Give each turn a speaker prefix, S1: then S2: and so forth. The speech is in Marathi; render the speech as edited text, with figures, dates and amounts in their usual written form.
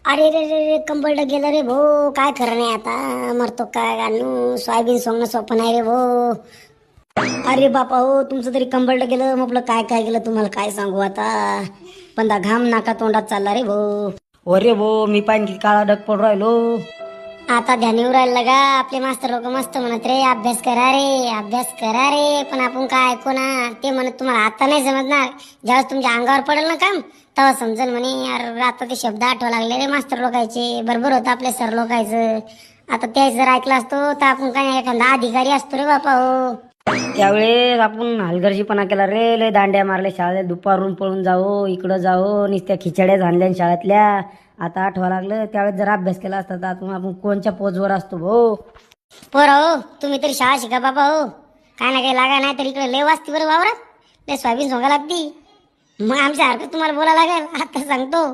S1: अरे रे रे रे कंबरडं गेलं रे भो. काय खरं नाही आता. मरतो काय गाणू. सोयाबीन सोंगणं सोपं नाही रे भो. अरे बापा हो, तुमचं तरी कंबरडं गेलं. म्हटलं काय काय गेलं तुम्हाला काय सांगू आता. पण घाम नाका तोंडात चालला रे भो.
S2: अरे भो मी पाहिजे किती काळा डग पडू राहिलो.
S1: आता ध्यानीवर राहिलं का आपले मास्तर लोक मस्त म्हणत रे अभ्यास करा रे अभ्यास करा रे. पण आपण काय ऐकू ना. ते म्हणत तुम्हाला आता नाही समजणार. ज्यावेळेस तुमच्या अंगावर पडेल ना काम तेव्हा समजेल म्हणे. यार आता ते शब्द आठवा लागले रे मास्तर लोकांचे. बरोबर होतं आपल्या सर लोकांचं. आता ते जर ऐकलं असतो तर आपण काय एखादा अधिकारी असतो रे बापा हो.
S2: त्यावेळेस आपण हलगर्जीपणा केला रे. लय दांड्या मारल्या शाळेत. दुपारून पळून जाओ इकडं जाओ. नुसत्या खिचड्या झाल्या शाळेतल्या. आता आठवा लागलं. त्यावेळेस जर अभ्यास केला असता तर आपण कोणच्या पोजवर असतो भाऊ.
S1: पोरा हो तुम्ही तरी शाळा शिका बाबा हो. काय ना काही लागा नाही तर इकडे लय वाजती बरं वावरात. लय सोयाबीन सोंगा लागती. मग आमच्या हरकत तुम्हाला बोला लागेल आता सांगतो.